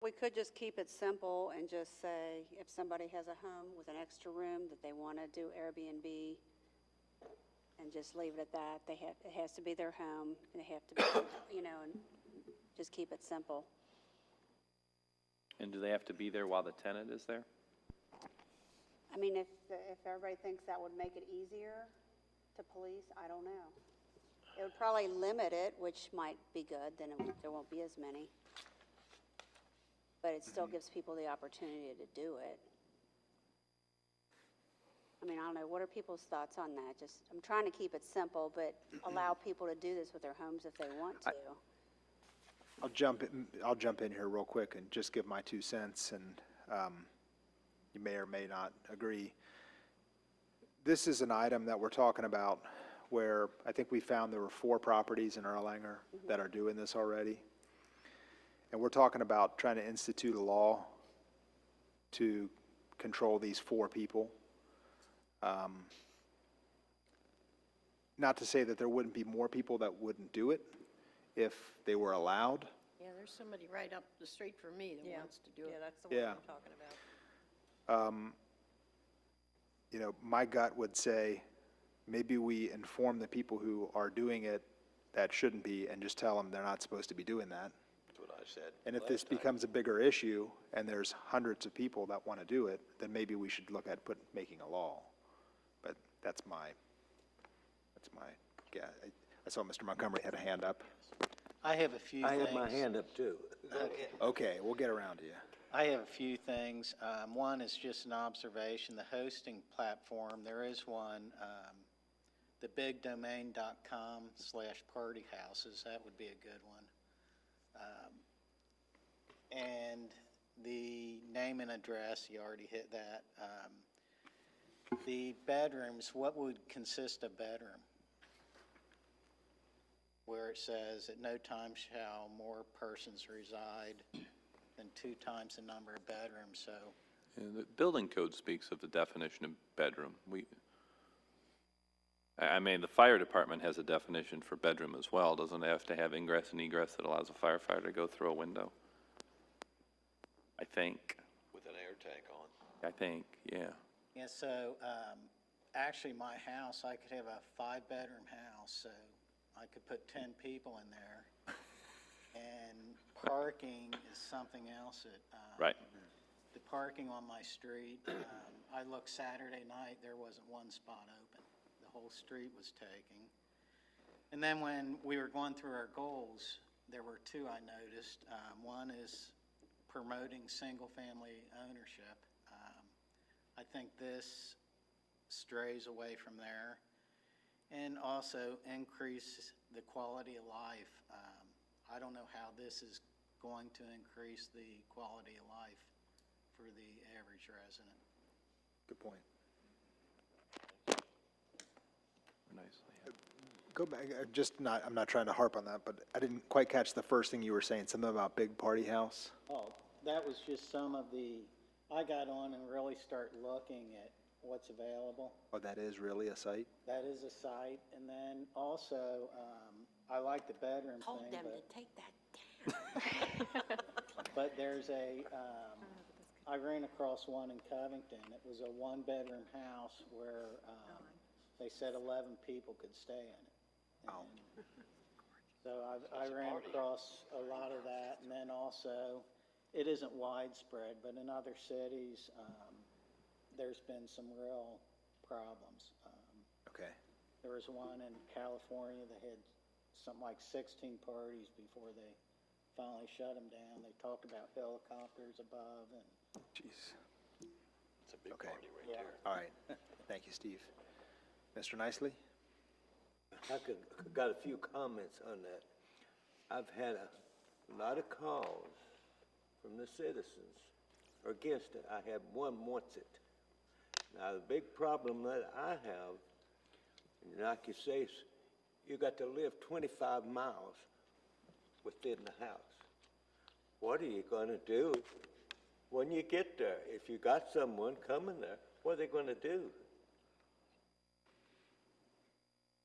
We could just keep it simple and just say, if somebody has a home with an extra room that they want to do Airbnb, and just leave it at that. It has to be their home, and they have to be, and just keep it simple. And do they have to be there while the tenant is there? I mean, if everybody thinks that would make it easier to police, I don't know. It would probably limit it, which might be good, then there won't be as many. But it still gives people the opportunity to do it. I mean, I don't know, what are people's thoughts on that? I'm trying to keep it simple, but allow people to do this with their homes if they want to. I'll jump in here real quick and just give my 2 cents, and you may or may not agree. This is an item that we're talking about where I think we found there were 4 properties in Erlanger that are doing this already. And we're talking about trying to institute a law to control these 4 people. Not to say that there wouldn't be more people that wouldn't do it if they were allowed. Yeah, there's somebody right up the street from me that wants to do it. Yeah, that's the one Yeah. I'm talking about. My gut would say maybe we inform the people who are doing it that shouldn't be and just tell them they're not supposed to be doing that. That's what I said. And if this becomes a bigger issue and there's hundreds of people that want to do it, then maybe we should look at making a law. But that's my guess. I saw Mr. Montgomery had a hand up. I have a few I things. have my hand up too. Okay, we'll get around to you. I have a few things. One is just an observation. The hosting platform, there is one, thebigdomain.com/partyhouses. That would be a good one. And the name and address, you already hit that. The bedrooms, what would consist a bedroom? Where it says, at no time shall more persons reside than 2 times the number of bedrooms, so. And the building code speaks of the definition of bedroom. I mean, the fire department has a definition for bedroom as well. Doesn't it have to have ingress and egress that allows a firefighter to go through a window? I think. With an air tank on. I think, yeah. Yeah, so actually my house, I could have a 5-bedroom house, so I could put 10 people in there. And parking is something else that, Right. the parking on my street, I looked Saturday night, there wasn't one spot open. The whole street was taken. And then when we were going through our goals, there were 2 I noticed. One is promoting single-family ownership. I think this strays away from there. And also increase the quality of life. I don't know how this is going to increase the quality of life for the average resident. Good point. Nicely. Go back, I'm not trying to harp on that, but I didn't quite catch the first thing you were saying, something about big party house. Oh, that was just some of I got on and really start looking at what's available. Oh, that is really a site? That is a site. And then also, I like the bedroom Told thing, them but, to take that down. but there's I ran across one in Covington. It was a 1-bedroom house where they said 11 people could stay in it. Oh. So I ran across a lot of that, and then also, it isn't widespread, but in other cities, there's been some real problems. Okay. There was one in California that had something like 16 parties before they finally shut them down. They talked about helicopters above and. Jeez. It's a big Okay. party right there. All right. Thank you, Steve. Mr. Nicely? Got a few comments on that. I've had a lot of calls from the citizens against it. I have one wants it. Now, the big problem that I have, like you say, you got to live 25 miles within the house. What are you going to do when you get there? If you got someone coming there, what are they going to do?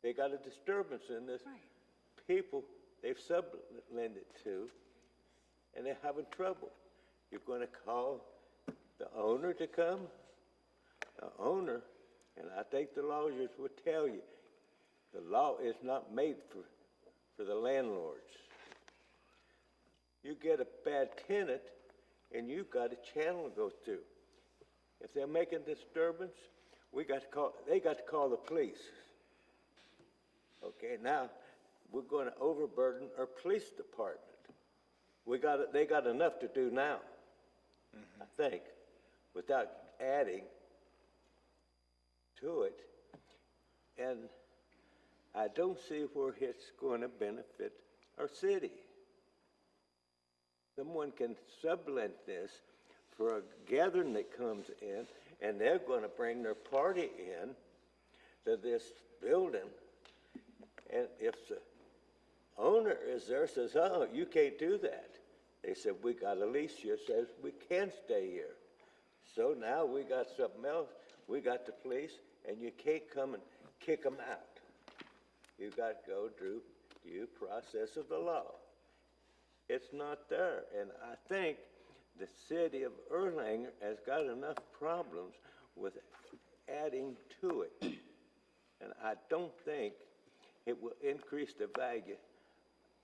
They got a disturbance in this. Right. People they've subletted to, and they're having trouble. You're gonna call the owner to come? The owner, and I think the lawyers would tell you, the law is not made for the landlords. You get a bad tenant, and you've got a channel to go through. If they're making disturbance, they got to call the police. Okay, now, we're gonna overburden our police department. They got enough to do now, I think, without adding to it. And I don't see where it's going to benefit our city. Someone can sublet this for a gathering that comes in, and they're going to bring their party in to this building. And if the owner is there, says, oh, you can't do that. They said, we got a lease here, says we can stay here. So now we got something else. We got the police, and you can't come and kick them out. You got to go through due process of the law. It's not there. And I think the city of Erlanger has got enough problems with adding to it. And I don't think it will increase the value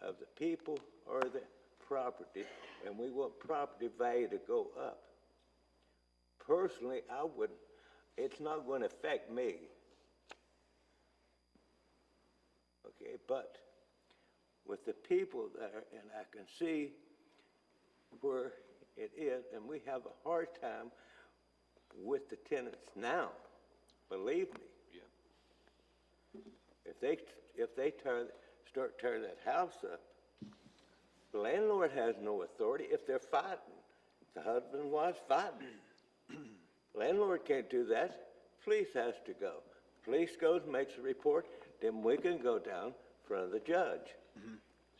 of the people or the property, and we want property value to go up. Personally, I wouldn't. It's not going to affect me. Okay, but with the people there, and I can see where it is, and we have a hard time with the tenants now, believe me. Yeah. If they start tearing that house up, the landlord has no authority if they're fighting. The husband and wife fighting. Landlord can't do that. Police has to go. Police goes, makes a report, then we can go down in front of the judge. Mm-hmm.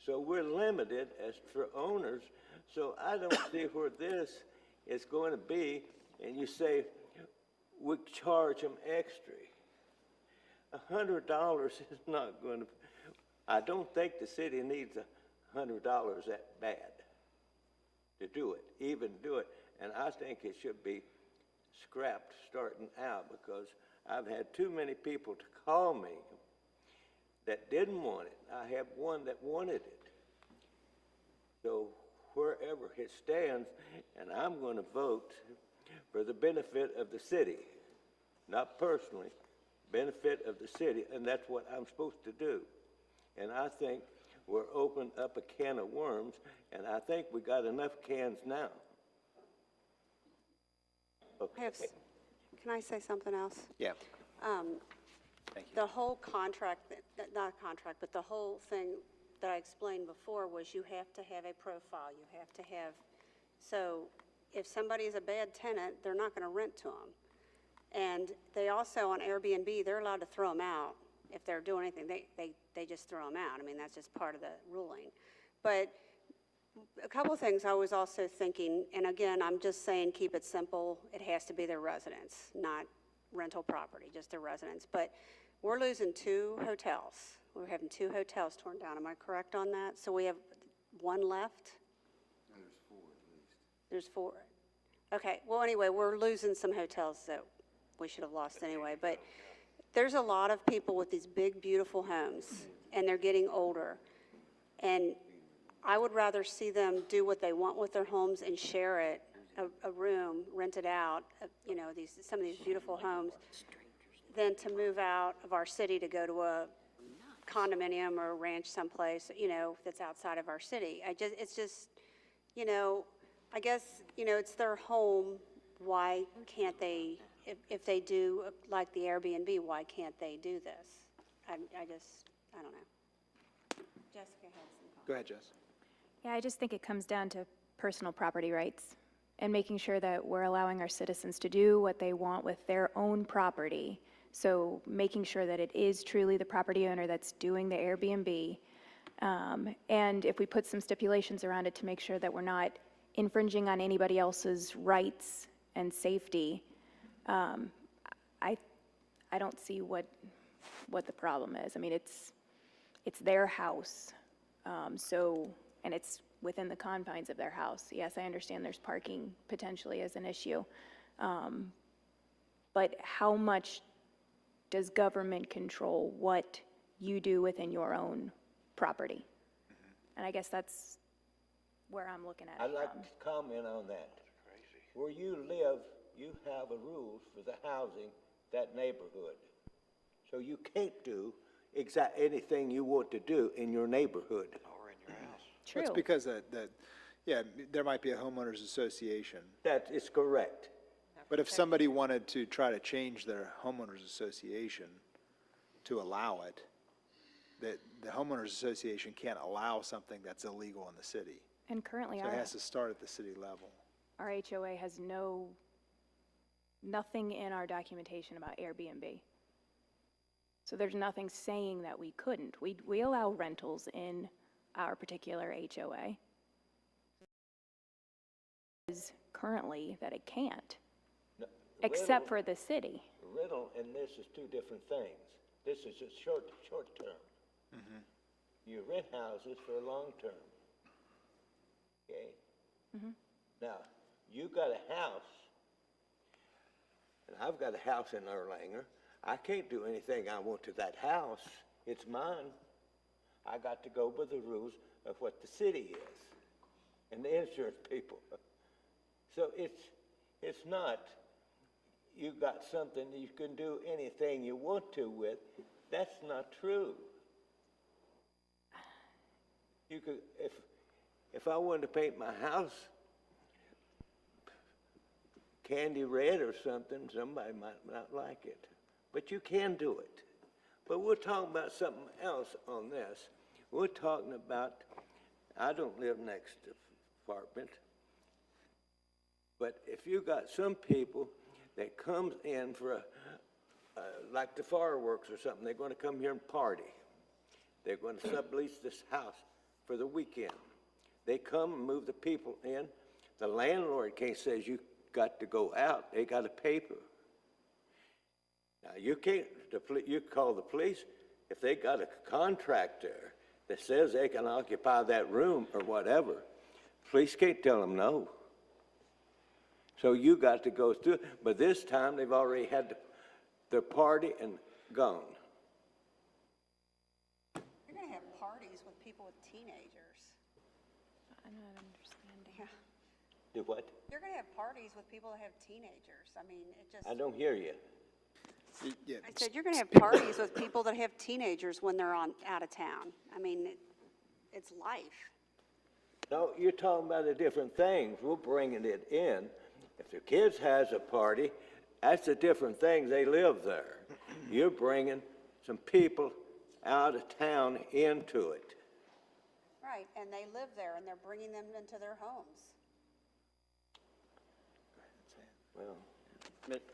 So we're limited as for owners. So I don't see where this is going to be. And you say, we charge them extra. $100 is not going to, I don't think the city needs $100 that bad to do it, even do it. And I think it should be scrapped starting out, because I've had too many people to call me that didn't want it. I have one that wanted it. So wherever it stands, and I'm going to vote for the benefit of the city, not personally, benefit of the city, and that's what I'm supposed to do. And I think we're opening up a can of worms, and I think we got enough cans now. Okay. Can I say something else? Yeah. Thank you. The whole contract, not contract, but the whole thing that I explained before was you have to have a profile. You have to have, so if somebody is a bad tenant, they're not going to rent to them. And they also, on Airbnb, they're allowed to throw them out if they're doing anything. They just throw them out. I mean, that's just part of the ruling. But a couple of things I was also thinking, and again, I'm just saying keep it simple. It has to be their residence, not rental property, just their residence. But we're losing 2 hotels. We're having 2 hotels torn down. Am I correct on that? So we have 1 left? And there's 4 at least. There's 4. Okay, well, anyway, we're losing some hotels that we should have lost anyway. But there's a lot of people with these big, beautiful homes, and they're getting older. And I would rather see them do what they want with their homes and share it, a room, rent it out, you know, some of these beautiful homes, than to move out of our city to go to a condominium or a ranch someplace, you know, that's outside of our city. It's just, you know, I guess, you know, it's their home. Why can't they, if they do like the Airbnb, why can't they do this? I don't know. Jessica had some comments. Go ahead, Jess. Yeah, I just think it comes down to personal property rights and making sure that we're allowing our citizens to do what they want with their own property. So making sure that it is truly the property owner that's doing the Airbnb. And if we put some stipulations around it to make sure that we're not infringing on anybody else's rights and safety, I don't see what the problem is. I mean, it's their house. And it's within the confines of their house. Yes, I understand there's parking potentially as an issue. But how much does government control what you do within your own property? And I guess that's where I'm looking at I'd it like from. to comment on that. Where you live, you have a rules for the housing, that neighborhood. So you can't do anything you want to do in your neighborhood. True. That's because yeah, there might be a homeowners association. That is correct. But if somebody wanted to try to change their homeowners association to allow it, the homeowners association can't allow something that's illegal in the city. And currently, So it has to start at the city level. our HOA has nothing in our documentation about Airbnb. So there's nothing saying that we couldn't. We allow rentals in our particular HOA. Is currently that it can't, No, except for the city. rental and this is two different things. This is a short term. You rent houses for a long term. Okay? Now, you got a house, and I've got a house in Erlanger. I can't do anything I want to that house. It's mine. I got to go by the rules of what the city is and the insurance people. So it's not, you got something that you can do anything you want to with. That's not true. You could, if I wanted to paint my house candy red or something, somebody might not like it. But you can do it. But we're talking about something else on this. We're talking about, I don't live next to apartment, but if you got some people that comes in for like the fireworks or something, they're going to come here and party. They're going to sublease this house for the weekend. They come and move the people in. The landlord can't say you got to go out. They got a paper. Now, you can't, you call the police if they got a contractor that says they can occupy that room or whatever. Police can't tell them no. So you got to go through it. But this time, they've already had their party and gone. You're going to have parties with people with teenagers. I'm not understanding. Yeah. Do what? You're going to have parties with people that have teenagers. I mean, it just, I don't hear you. Yeah, I said, you're going to have parties with people that have teenagers when they're out of town. I mean, it's life. No, you're talking about a different thing. We're bringing it in. If the kids has a party, that's a different thing. They live there. You're bringing some people out of town into it. Right, and they live there, and they're bringing them into their homes. Well,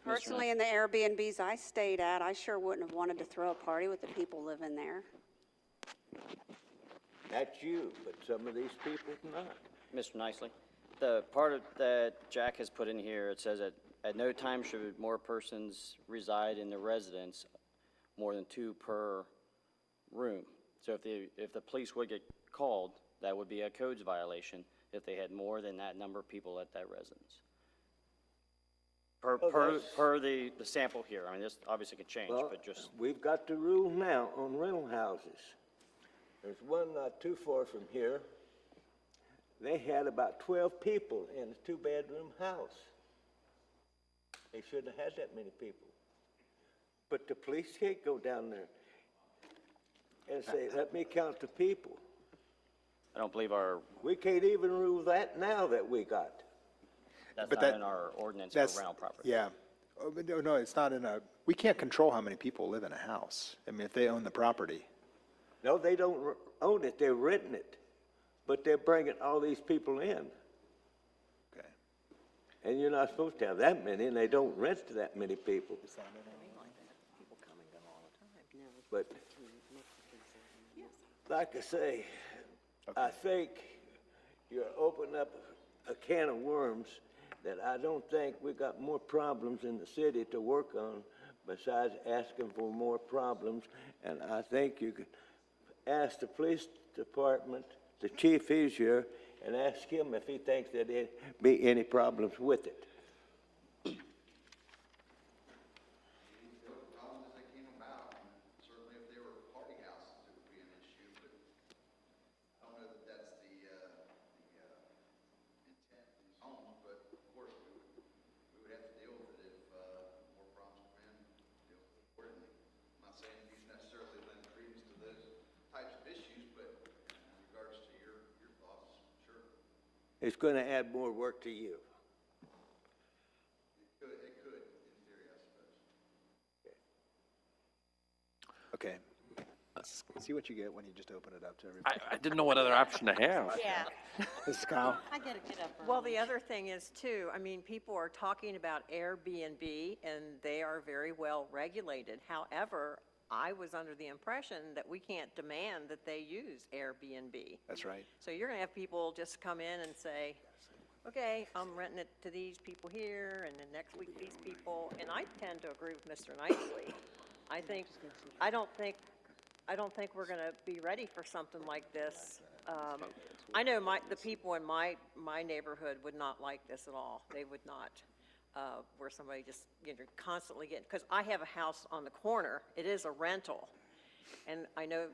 Personally, in the Airbnbs I stayed at, I sure wouldn't have wanted to throw a party with the people living there. that's you, but some of these people not. Mr. Nicely, the part that Jack has put in here, it says that at no time should more persons reside in the residence, more than 2 per room. So if the police would get called, that would be a codes violation if they had more than that number of people at that residence. Per the sample here. I mean, this obviously could change, Well, but just, we've got the rule now on rental houses. There's one not too far from here. They had about 12 people in a 2-bedroom house. They shouldn't have had that many people. But the police can't go down there and say, let me count the people. I don't believe We can't even rule that now that we got. that's But not that- in our ordinance for That's, rental property. yeah. Oh, but no, it's not we can't control how many people live in a house. I mean, if they own the property. No, they don't own it, they're renting it. But they're bringing all these people in. Okay. And you're not supposed to have that many, and they don't rent to that many people. But, like I say, I think you're opening up a can of worms that I don't think we got more problems in the city to work on besides asking for more problems. And I think you could ask the police department, the chief is here, and ask him if he thinks that there be any problems with it. Problems as they came about, and certainly if they were party houses, it would be an issue, but I don't know that that's the intent in zones, but of course, we would have to deal with it if, more problems come in, deal with it accordingly. I'm not saying these necessarily lend credence to those types of issues, but in regards to your thoughts, sure. It's gonna add more work to you. It could, in theory, I suppose. Okay. See what you get when you just open it up to everybody. I didn't know what other option to have. Yeah. This is Kyle. I gotta get up early. Well, the other thing is too, I mean, people are talking about Airbnb and they are very well regulated. However, I was under the impression that we can't demand that they use Airbnb. That's right. So you're gonna have people just come in and say, okay, I'm renting it to these people here, and then next week these people, and I tend to agree with Mr. Nicely. I don't think we're gonna be ready for something like this. I know the people in my neighborhood would not like this at all. They would not, where somebody just, constantly getting, because I have a house on the corner, it is a rental, and I know,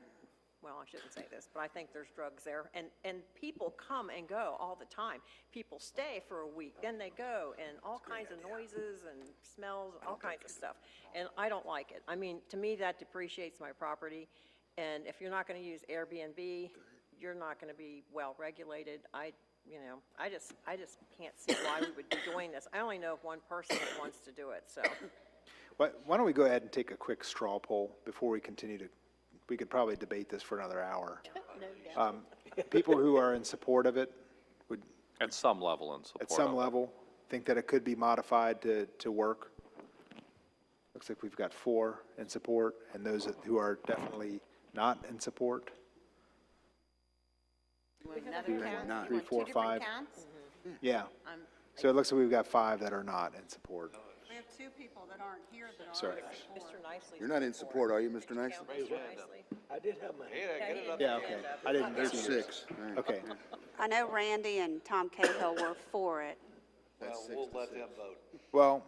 well, I shouldn't say this, but I think there's drugs there, and people come and go all the time. People stay for a week, then they go, and all kinds of noises and smells, all kinds of stuff, and I don't like it. I mean, to me, that depreciates my property, and if you're not gonna use Airbnb, you're not gonna be well regulated. I just can't see why we would be doing this. I only know of one person that wants to do it, so. Why don't we go ahead and take a quick straw poll before we continue to, we could probably debate this for another hour. People who are in support of it would, At some level in support at some of it. level, think that it could be modified to work. Looks like we've got 4 in support, and those who are definitely not in support. You want another count? not. You want 3, 4, 2 different 5. counts? Yeah. I'm- So it looks like we've got 5 that are not in support. We have 2 people that aren't here that are. Sorry. Mr. Nicely. You're not in support, are you, Mr. Nicely? Mr. Nicely. I did have my hand. Yeah, okay. I didn't There's see yours. 6. All right. Okay. I know Randy and Tom Cahill were for it. That's 6 to 6. Well,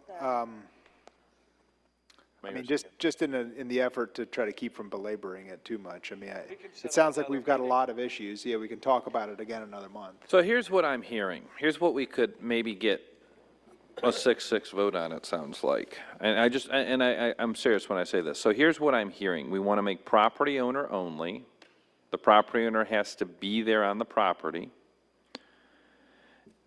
I mean, just in the effort to try to keep from belaboring it too much, I mean, it sounds like we've got a lot of issues. Yeah, we can talk about it again another month. So here's what I'm hearing. Here's what we could maybe get a 6-6 vote on, it sounds like. And I'm serious when I say this. So here's what I'm hearing. We want to make property owner only. The property owner has to be there on the property.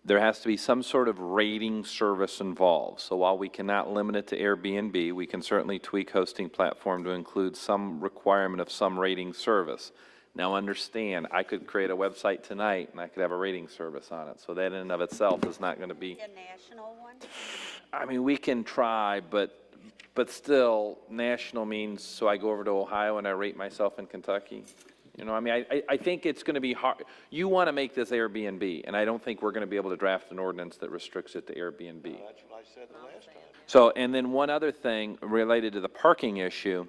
There has to be some sort of rating service involved. So while we cannot limit it to Airbnb, we can certainly tweak hosting platform to include some requirement of some rating service. Now understand, I could create a website tonight and I could have a rating service on it. So that in and of itself is not going to be, A national one? I mean, we can try, but still, national means, so I go over to Ohio and I rate myself in Kentucky. You know, I mean, I think it's going to be hard. You want to make this Airbnb, and I don't think we're going to be able to draft an ordinance that restricts it to Airbnb. That's what I said the last time. So, and then one other thing related to the parking issue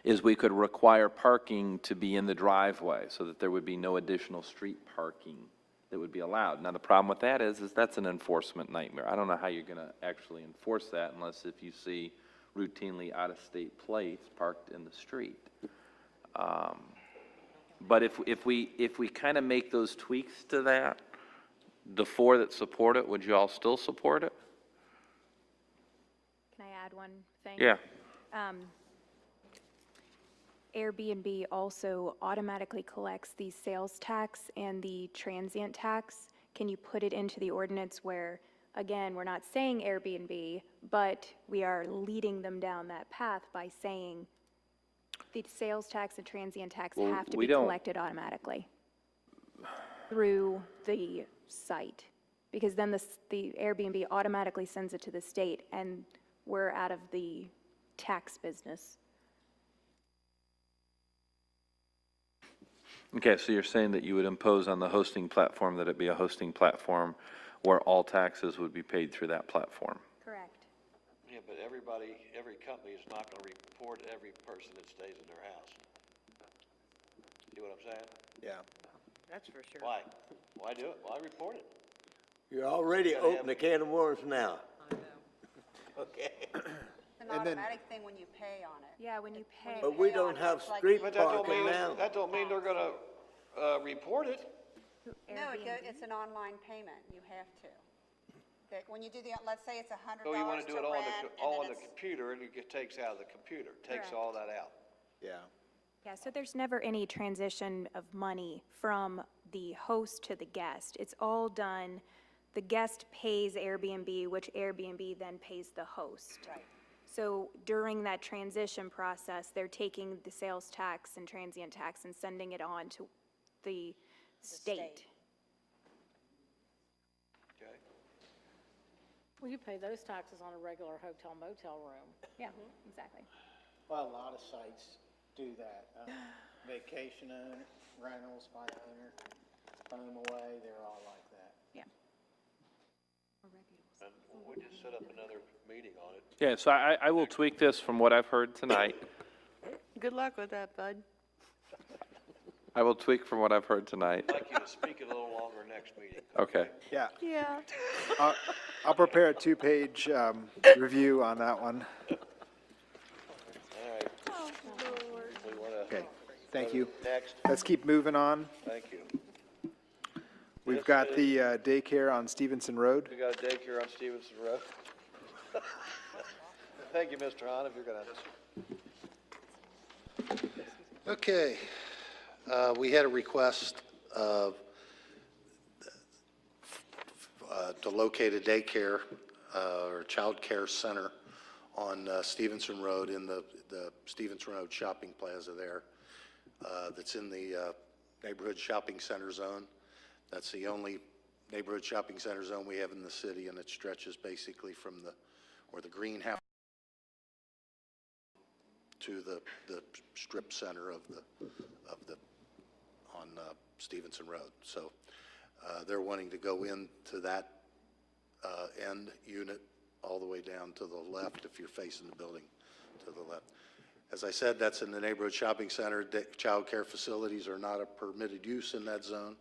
is we could require parking to be in the driveway so that there would be no additional street parking that would be allowed. Now, the problem with that is that's an enforcement nightmare. I don't know how you're going to actually enforce that unless if you see routinely out-of-state plates parked in the street. But if we kind of make those tweaks to that, the 4 that support it, would you all still support it? Can I add one thing? Yeah. Airbnb also automatically collects the sales tax and the transient tax. Can you put it into the ordinance where, again, we're not saying Airbnb, but we are leading them down that path by saying the sales tax and transient tax Well, have to we be don't- collected automatically through the site? Because then the Airbnb automatically sends it to the state, and we're out of the tax business. Okay, so you're saying that you would impose on the hosting platform that it be a hosting platform where all taxes would be paid through that platform? Correct. Yeah, but every company is not gonna report every person that stays in their house. See what I'm saying? Yeah. That's for sure. Why? Why do it? Why report it? You're already opening a can of worms now. I know. Okay. It's an automatic thing when you pay on it. Yeah, when you pay. But we pay on don't it, have it's like- street But that don't parking mean, now. that don't mean they're gonna, report it. No, it's an online payment, you have to. That, when you do the, let's say it's $100 So you wanna do to it all on rent, the, all on and the then it's, computer, and it takes out of the computer, takes Correct. all that out. Yeah. Yeah, so there's never any transition of money from the host to the guest. It's all done, the guest pays Airbnb, which Airbnb then pays the host. right. So during that transition process, they're taking the sales tax and transient tax and sending it on to the state. Okay? Well, you pay those taxes on a regular hotel motel room. Yeah, exactly. Well, a lot of sites do that. Vacation owner, rentals by owner, home away, they're all like that. Yeah. And we just set up another meeting on it. Yeah, so I will tweak this from what I've heard tonight. Good luck with that, bud. I will tweak from what I've heard tonight. I'd like you to speak a little longer next meeting. Okay. Yeah, Yeah. I'll prepare a 2-page review on that one. All right. We wanna. Okay, thank you. Next, Let's keep moving on. thank you. We've got the daycare on Stevenson Road. We got a daycare on Stevenson Road. Thank you, Mr. Hahn, if you're gonna. Okay, we had a request to locate a daycare or child care center on Stevenson Road in the Stevenson Road shopping plaza there. That's in the neighborhood shopping center zone. That's the only neighborhood shopping center zone we have in the city, and it stretches basically from where the greenhouse to the strip center of the on Stevenson Road. So they're wanting to go into that end unit all the way down to the left if you're facing the building to the left. As I said, that's in the neighborhood shopping center. Child care facilities are not a permitted use in that zone.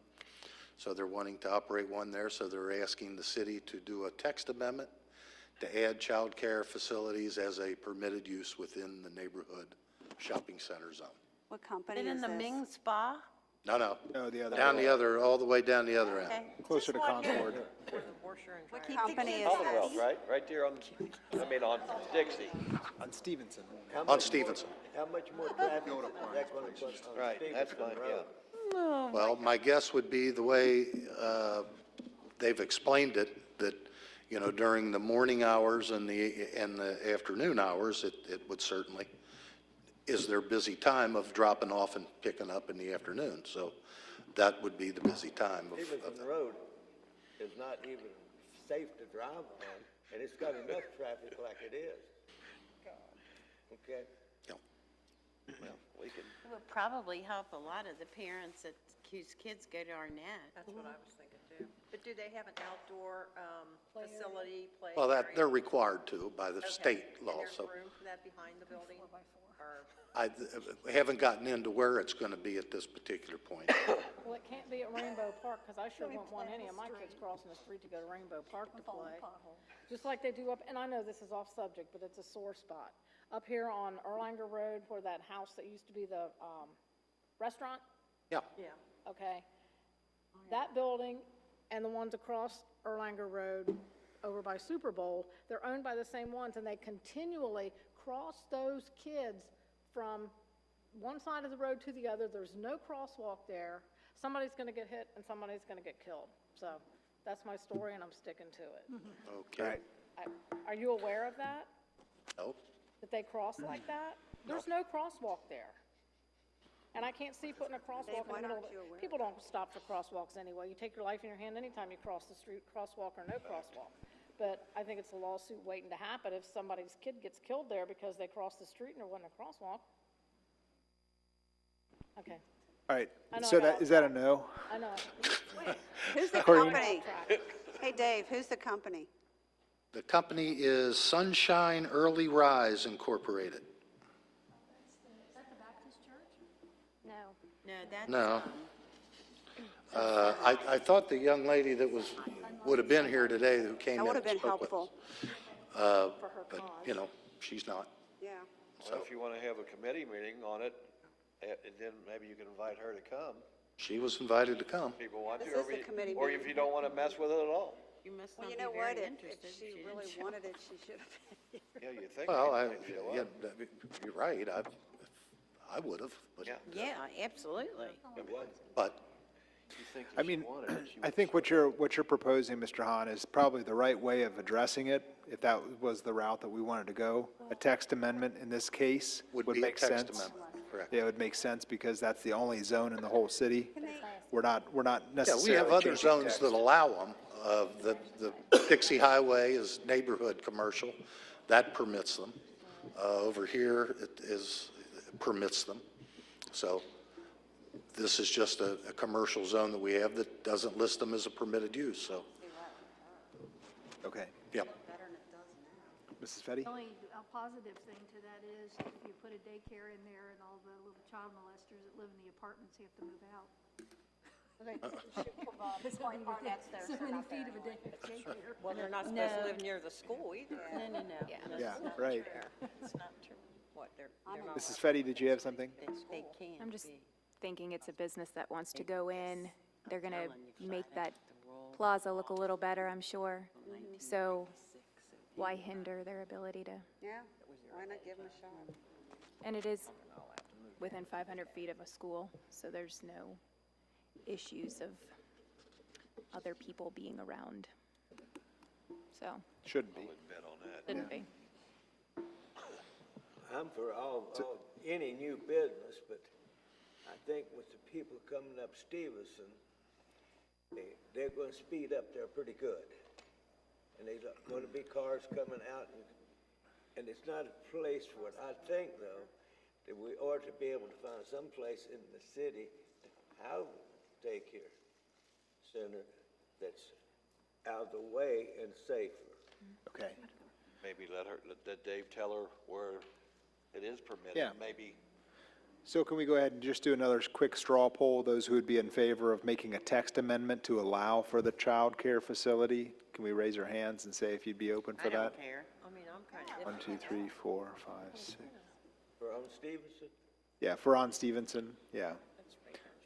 So they're wanting to operate one there. So they're asking the city to do a text amendment to add child care facilities as a permitted use within the neighborhood shopping center zone. What company And is in this? the Ming Spa? No, No, the other. down the other, all the way down the other end. Okay. Closer to Concord. What company is Commonwealth, this? right there on, on Dixie. On Stevenson. On Stevenson. How much more traffic is that gonna put on Right, that's Stevenson fine, Road? yeah. Well, my guess would be the way they've explained it, that, during the morning hours and the afternoon hours, it would certainly, is their busy time of dropping off and picking up in the afternoon. So that would be the busy time of Stevenson Road is not even safe to drive on, and it's got enough traffic like it is. Okay? Well, we could, It would probably help a lot of the parents whose kids go to Arnett. That's what I was thinking too. But do they have an outdoor, facility, play Well, area? they're required to by the Okay. state law, And so there's room for that behind the building? Or, I haven't gotten into where it's going to be at this particular point. Well, it can't be at Rainbow Park, because I sure wouldn't want any of my kids crossing the street to go to Rainbow Park to play. Just like they do up, and I know this is off subject, but it's a sore spot. Up here on Erlanger Road, where that house that used to be the restaurant, Yeah. yeah. okay? That building and the ones across Erlanger Road over by Super Bowl, they're owned by the same ones, and they continually cross those kids from one side of the road to the other. There's no crosswalk there. Somebody's gonna get hit and somebody's gonna get killed. So that's my story, and I'm sticking to it. Okay. Are you aware of that? No. That they cross like that? There's no crosswalk there. And I can't see putting a crosswalk in the middle of it. People don't stop for crosswalks anyway. You take your life in your hand anytime you cross the street, crosswalk or no crosswalk. But I think it's a lawsuit waiting to happen if somebody's kid gets killed there because they crossed the street and there wasn't a crosswalk. Okay, All right, I know so I got that, is that a no? I know. Who's the According- company? Hey, Dave, who's the company? The company is Sunshine Early Rise Incorporated. No. No, that's, No. I thought the young lady that would have been here today who came That in would have and been spoke with helpful. us. But, you know, she's not. Yeah. Well, if you want to have a committee meeting on it, then maybe you can invite her to come. She was invited to come. People want to, This is the committee or meeting. if you don't want to mess with it at all. You must Well, not you be know very what? If interested. she didn't really show. wanted it, she should have been here. Yeah, you think. Well, they'd show yeah, up. you're right. I would have, but, Yeah. Yeah, absolutely. but You think I if she mean, wanted it, she I would think what you're proposing, Mr. Hahn, is probably the right way of addressing it, if that was the route that we wanted to go. A text amendment in this case would would be a make text sense. amendment, correct? Yeah, it would make sense because that's the only zone in the whole city. We're not Yeah, necessarily we have other changing zones text. that allow them. The Dixie Highway is neighborhood commercial. That permits them. Over here, it permits them. So this is just a commercial zone that we have that doesn't list them as a permitted use, so, Okay. yeah. Mrs. Fetty? The only positive thing to that is if you put a daycare in there and all the little child molesters that live in the apartments have to move out. So many feet of a daycare. Well, they're not supposed to live near the school either. No. Yeah, right. It's not true. What, they're not. Mrs. Fetty, did you have something? They can I'm just be. thinking it's a business that wants to go in. They're gonna make that plaza look a little better, I'm sure. So why hinder their ability to, Yeah, why not give them a shot? and it is within 500 feet of a school, so there's no issues of other people being around. So, Shouldn't be. bet on that. shouldn't be. I'm for any new business, but I think with the people coming up Stevenson, they're gonna speed up there pretty good. And there's gonna be cars coming out, and it's not a place for it. I think, though, that we ought to be able to find some place in the city to have a daycare center that's out of the way and safer. Okay. Maybe let Dave tell her where it is permitted. Yeah. Maybe, So can we go ahead and just do another quick straw poll? Those who would be in favor of making a text amendment to allow for the child care facility? Can we raise our hands and say if you'd be open for I that? don't care. I mean, I'm kind of. 1, 2, 3, 4, 5, 6. For on Stevenson? Yeah, for on Stevenson, yeah.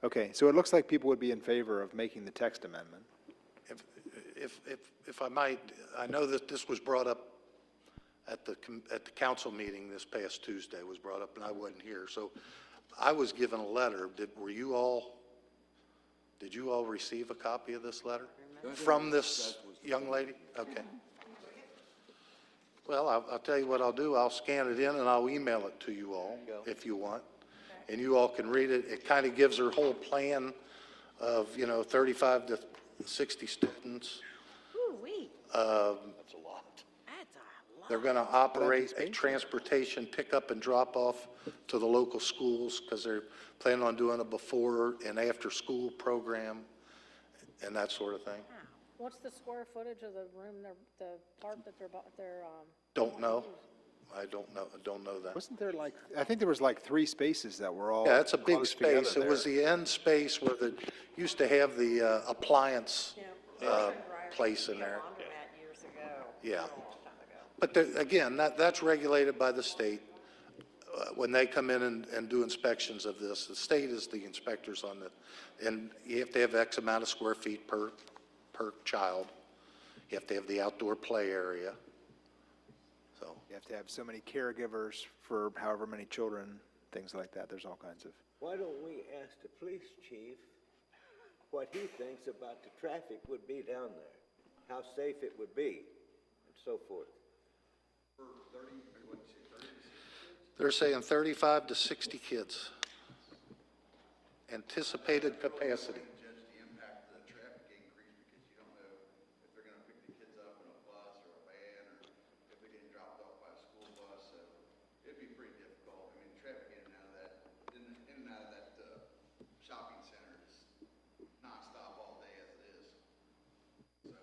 Okay, so it looks like people would be in favor of making the text amendment. If I might, I know that this was brought up at the council meeting this past Tuesday, was brought up, and I wasn't here. So I was given a letter. Did you all receive a copy of this letter from this young lady? Okay. Well, I'll tell you what I'll do. I'll scan it in and I'll email it to you all if you want. And you all can read it. It kind of gives her whole plan of, 35 to 60 students. Ooh-wee, that's a lot. that's a lot. They're going to operate a transportation pickup and drop off to the local schools because they're planning on doing a before and after school program and that sort of thing. What's the square footage of the room, the part that they're, Don't know. I don't know that. Wasn't there I think there was 3 spaces that were all Yeah, it's a big close together space. It was there. the end space where used to have the appliance place in there. Laundromat years ago. Yeah. A long time ago. But again, that's regulated by the state. When they come in and do inspections of this, the state is the inspectors on and you have to have X amount of square feet per child. You have to have the outdoor play area. So, You have to have so many caregivers for however many children, things like that. There's all kinds of. Why don't we ask the police chief what he thinks about the traffic would be down there? How safe it would be, and so forth. they're saying 35 to 60 kids. Anticipated capacity. Judge the impact of the traffic increase because you don't know if they're gonna pick the kids up in a bus or a van or if they're getting dropped off by a school bus, so it'd be pretty difficult. I mean, traffic in and out of that, shopping center is nonstop all day as it is. So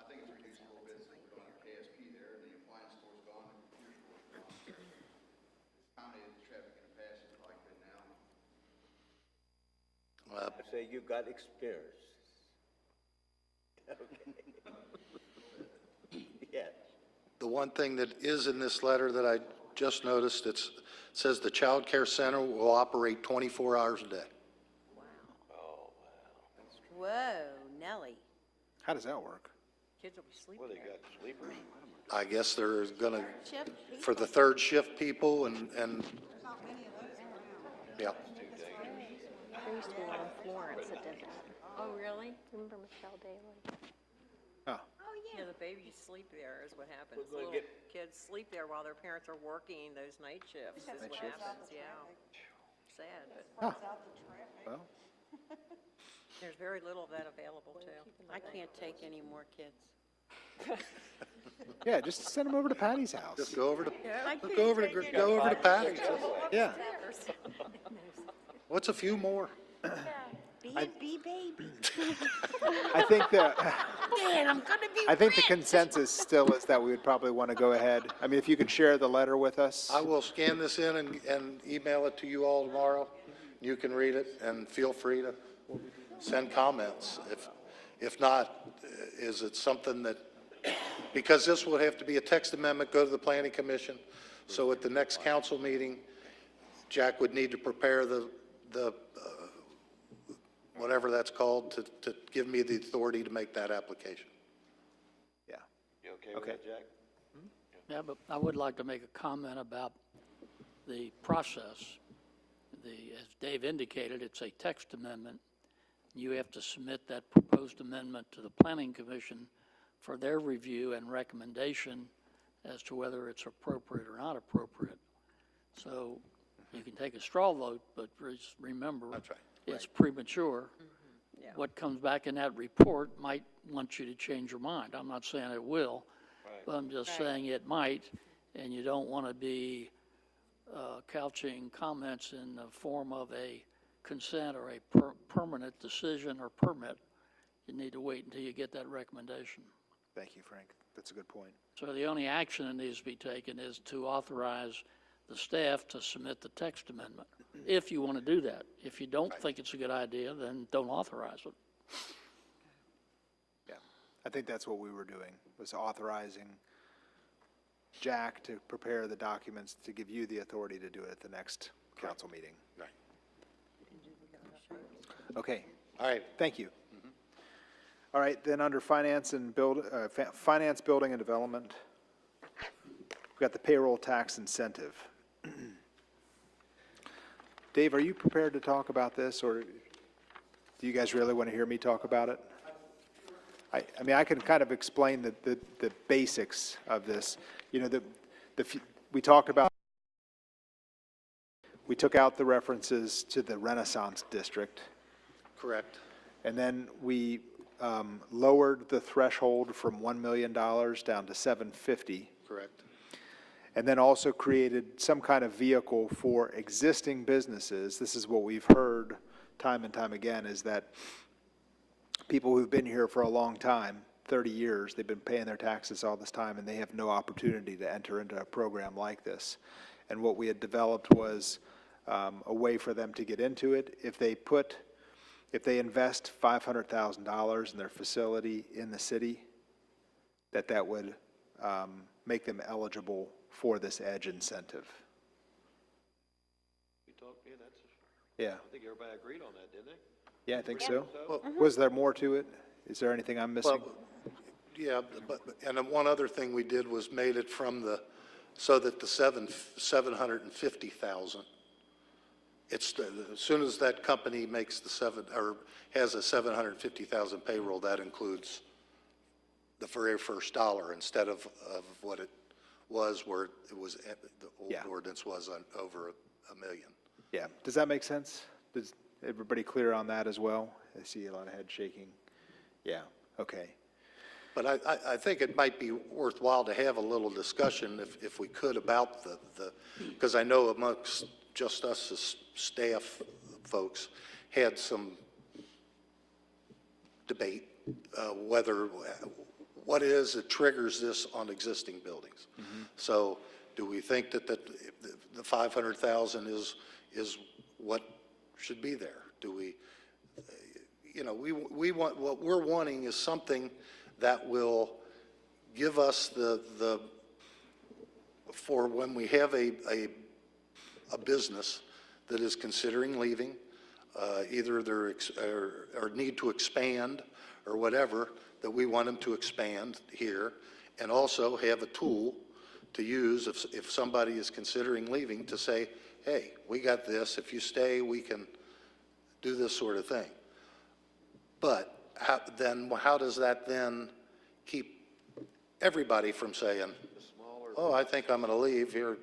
I think it's reduced a little bit since we don't have KSP there and the appliance store's gone, the computer store's gone. It's accommodated the traffic in the past, it's like good now. I say you got experience. Okay. Yeah. The one thing that is in this letter that I just noticed, it says the child care center will operate 24 hours a day. Whoa, Nelly. How does that work? Kids will be sleeping Well, they there. got sleepers. I guess they're gonna, Shift for the third shift people and, yeah. There used to be one in Florence that did that. Oh, really? Remember Michelle Daly? Oh, Yeah, the babies sleep there is what happens. We're gonna Little kids sleep there while their parents are working those night shifts is what happens, yeah. Sad, but well, there's very little of that available too. I can't take any more kids. yeah, just send them over to Patty's house. Just go over to, I go over to, go over to Patty's. Yeah. What's a few more? B&B baby. I think that, Dad, I'm gonna be I think the consensus still is that we would probably want to go ahead. I mean, if you could share the letter with us. I will scan this in and email it to you all tomorrow. You can read it and feel free to send comments. If not, is it something that, because this would have to be a text amendment, go to the planning commission. So at the next council meeting, Jack would need to prepare the whatever that's called to give me the authority to make that application. Yeah. You okay with that, Jack? Yeah, but I would like to make a comment about the process. As Dave indicated, it's a text amendment. You have to submit that proposed amendment to the Planning Commission for their review and recommendation as to whether it's appropriate or not appropriate. So you can take a straw vote, but remember, That's right. it's premature. Yeah. What comes back in that report might want you to change your mind. I'm not saying it will, but I'm just saying it might, and you don't want to be couching comments in the form of a consent or a permanent decision or permit. You need to wait until you get that recommendation. Thank you, Frank. That's a good point. So the only action that needs to be taken is to authorize the staff to submit the text amendment, if you want to do that. If you don't think it's a good idea, then don't authorize it. Yeah. I think that's what we were doing, was authorizing Jack to prepare the documents to give you the authority to do it at the next council meeting. Right. Okay. All right. Thank you. All right, then under finance, building and development, we've got the payroll tax incentive. Dave, are you prepared to talk about this, or do you guys really want to hear me talk about it? I mean, I can kind of explain the basics of this. You know, we talked about, we took out the references to the Renaissance District. Correct. And then we lowered the threshold from $1 million down to $750,000. Correct. And then also created some kind of vehicle for existing businesses. This is what we've heard time and time again, is that people who've been here for a long time, 30 years, they've been paying their taxes all this time, and they have no opportunity to enter into a program like this. And what we had developed was a way for them to get into it. If they invest $500,000 in their facility in the city, that would make them eligible for this EDGE incentive. We talked, yeah, Yeah, I think everybody agreed on that, didn't they? yeah, I think so. Well, Was there more to it? Is there anything I'm missing? Well, yeah, and then one other thing we did was made it from so that the 750,000, it's, as soon as that company makes has a 750,000 payroll, that includes the very first dollar instead of what it was, where it was, the old ordinance was on over a million. Yeah, does that make sense? Does everybody clear on that as well? I see a lot of head shaking. Yeah, okay. But I think it might be worthwhile to have a little discussion, if we could, about because I know amongst just us as staff folks had some debate what is it triggers this on existing buildings. So do we think that the 500,000 is what should be there? Do we, you know, we want, what we're wanting is something that will give us for when we have a business that is considering leaving, either or need to expand or whatever, that we want them to expand here, and also have a tool to use if somebody is considering leaving, to say, hey, we got this, if you stay, we can do this sort of thing. But how does that then keep everybody from saying, oh, I think I'm going to leave, here,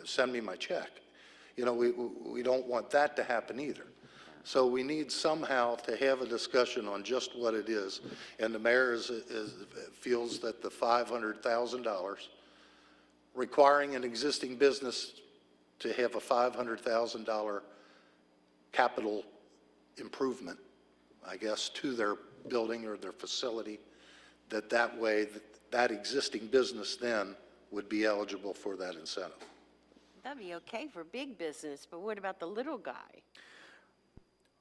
send me my check? You know, we don't want that to happen either. So we need somehow to have a discussion on just what it is. And the mayor feels that the $500,000, requiring an existing business to have a $500,000 capital improvement, I guess, to their building or their facility, that way that existing business then would be eligible for that incentive. That'd be okay for big business, but what about the little guy?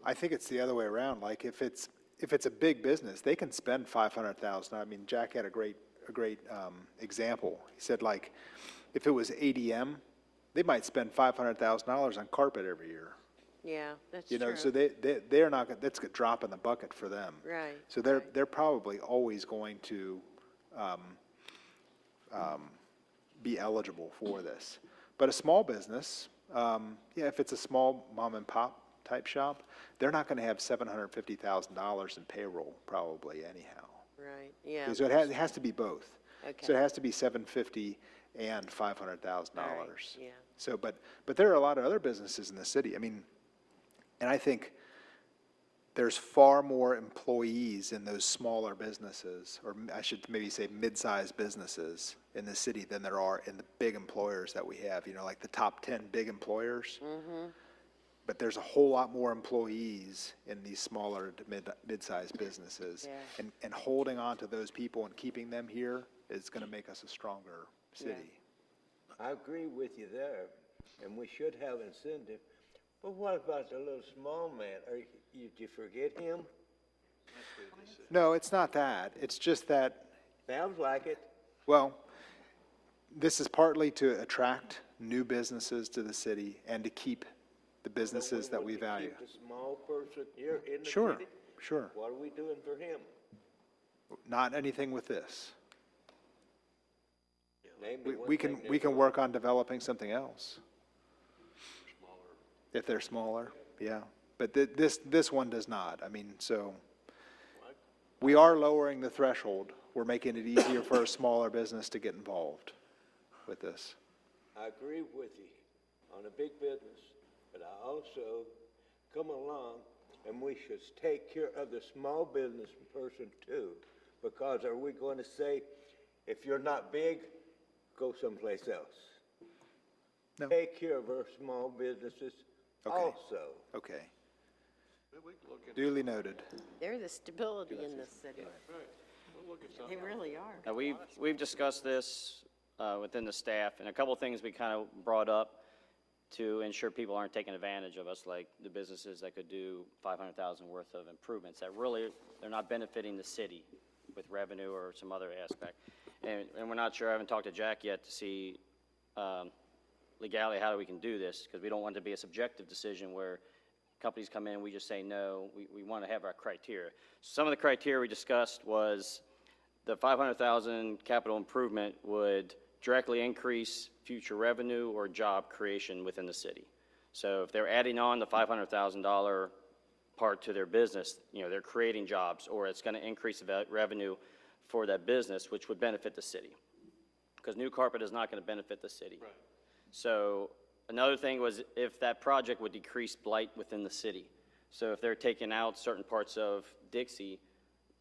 I think it's the other way around. Like if it's a big business, they can spend $500,000. I mean, Jack had a great example. He said, like, if it was ADM, they might spend $500,000 on carpet every year. Yeah, that's You know, true. so they're not, that's a drop in the bucket for them. Right. So they're probably always going to be eligible for this. But a small business, if it's a small mom and pop type shop, they're not going to have $750,000 in payroll probably anyhow. Right, yeah. Okay, so it has to be both. Okay. So it has to be $750,000 and $500,000. yeah. So, but there are a lot of other businesses in the city. I mean, and I think there's far more employees in those smaller businesses, or I should maybe say mid-sized businesses in the city than there are in the big employers that we have, you know, like the top 10 big employers. Mm-hmm. But there's a whole lot more employees in these smaller to mid-sized businesses. Yeah. And holding on to those people and keeping them here is going to make us a stronger city. I agree with you there, and we should have incentive. But what about the little small man? Did you forget him? No, it's not that. It's just that, Sounds like it. well, this is partly to attract new businesses to the city and to keep the businesses that we value. Keep the small person here in the Sure, city? sure. What are we doing for him? Not anything with this. Name me one We thing can, they're we can doing. work on developing something else. If they're smaller, yeah. But this one does not. I mean, so we are lowering the threshold. We're making it easier for a smaller business to get involved with this. I agree with you on a big business, but I also come along and we should take care of the small business person too. Because are we going to say, if you're not big, go someplace else? No. Take care of our small businesses Okay. also. Okay. Duly noted. They're the stability in this city. They really are. Now, we've discussed this within the staff, and a couple of things we kind of brought up to ensure people aren't taking advantage of us, like the businesses that could do $500,000 worth of improvements that really, they're not benefiting the city with revenue or some other aspect. And we're not sure, I haven't talked to Jack yet to see legally how we can do this, because we don't want it to be a subjective decision where companies come in and we just say no. We want to have our criteria. Some of the criteria we discussed was the $500,000 capital improvement would directly increase future revenue or job creation within the city. So if they're adding on the $500,000 part to their business, you know, they're creating jobs, or it's going to increase the revenue for that business, which would benefit the city. Because new carpet is not going to benefit the city. Right. So another thing was if that project would decrease blight within the city. So if they're taking out certain parts of Dixie,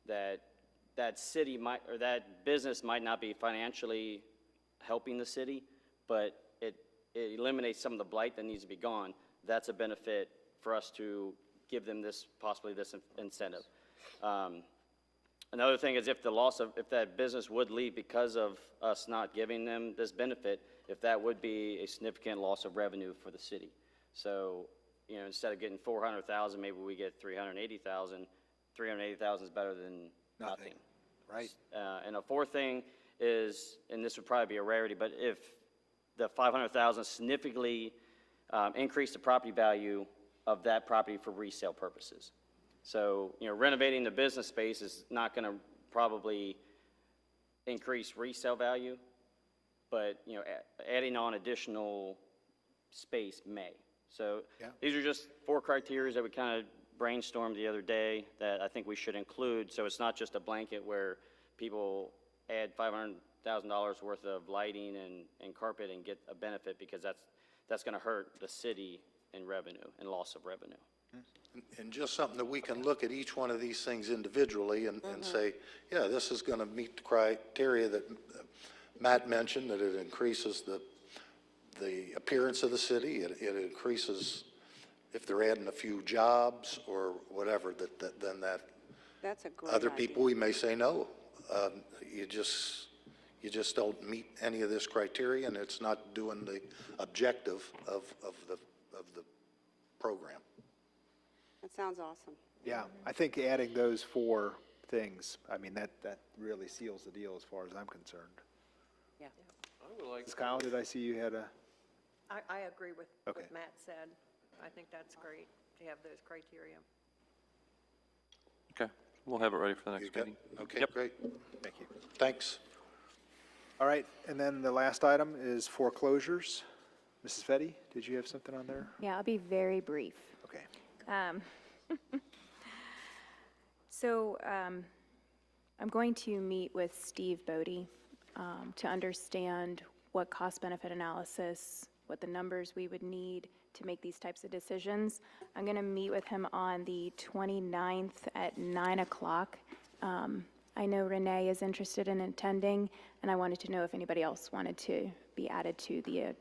that city might, or that business might not be financially helping the city, but it eliminates some of the blight that needs to be gone. That's a benefit for us to give them this, possibly this incentive. Another thing is if that business would leave because of us not giving them this benefit, if that would be a significant loss of revenue for the city. So you know, instead of getting 400,000, maybe we get 380,000. 380,000 is better than nothing. Right. And a fourth thing is, and this would probably be a rarity, but if the 500,000 significantly increase the property value of that property for resale purposes. So, you know, renovating the business space is not going to probably increase resale value, but, you know, adding on additional space may. So these are just 4 criteria that we kind of brainstormed the other day that I think we should include, so it's not just a blanket where people add $500,000 worth of lighting and carpet and get a benefit, because that's going to hurt the city in revenue and loss of revenue. And just something that we can look at each one of these things individually and say, yeah, this is going to meet the criteria that Matt mentioned, that it increases the appearance of the city, it increases, if they're adding a few jobs or whatever, then that. That's a great Other idea. people, we may say, no, you just don't meet any of this criteria, and it's not doing the objective of the program. That sounds awesome. Yeah, I think adding those 4 things, I mean, that really seals the deal as far as I'm concerned. Yeah. I would like, Ms. Kyle, did I see you had a? I agree with Okay. what Matt said. I think that's great to have those criteria. Okay, we'll have it ready for the You next got- meeting. Okay, Yep. great. Thank you. Thanks. All right, and then the last item is foreclosures. Mrs. Fetty, did you have something on there? Yeah, I'll be very brief. Okay. So I'm going to meet with Steve Bodie to understand what cost-benefit analysis, what the numbers we would need to make these types of decisions. I'm going to meet with him on the 29th at 9 o'clock. I know Renee is interested in attending, and I wanted to know if anybody else wanted to be added to the,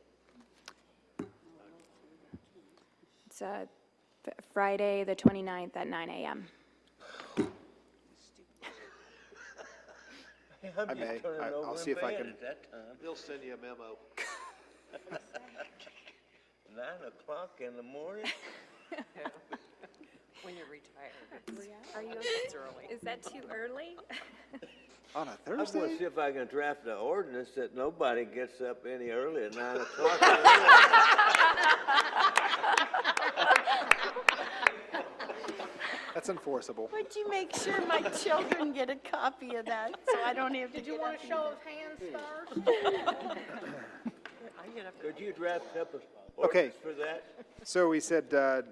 it's Friday, the 29th at 9 a.m. I may. I'll see if I can. At that time, they'll send you a memo. 9 o'clock in the morning? When you're retired. Are you, It's early. is that too early? On a I'm Thursday? gonna see if I can draft an ordinance that nobody gets up any earlier at 9 o'clock in the morning. That's enforceable. Would you make sure my children get a copy of that, so I don't have to Did you get want up a and show of hands first? I get up Could you draft up an Okay. ordinance for that? So we said the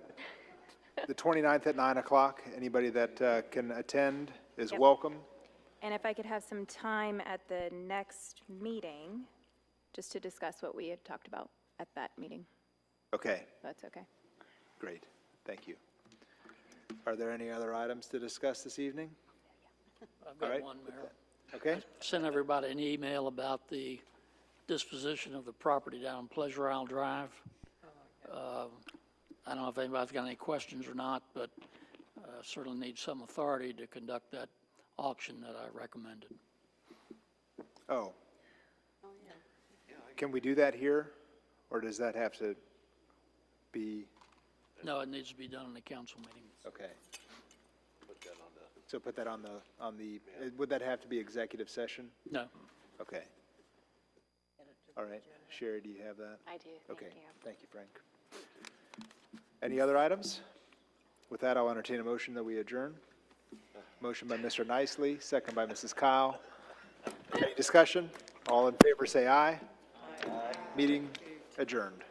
29th at 9 o'clock. Anybody that can attend is Yep. welcome. And if I could have some time at the next meeting, just to discuss what we had talked about at that meeting. Okay, That's okay. great. Thank you. Are there any other items to discuss this evening? I've All right. got one, Mayor. Okay? Sent everybody an email about the disposition of the property down Pleasure Isle Drive. I don't know if anybody's got any questions or not, but certainly need some authority to conduct that auction that I recommended. Oh. Can we do that here, or does that have to be, No, it needs to be done in the council meeting. okay. Put that on the, So put that on the, would that have to be executive session? No. Okay. All right. Sherry, do you have that? I do, Okay, thank you, Frank. Any other items? With that, I'll entertain a motion that we adjourn. Motion by Mr. Nicely, second by Mrs. Kyle. Any discussion? All in favor, say aye. Aye. Meeting adjourned.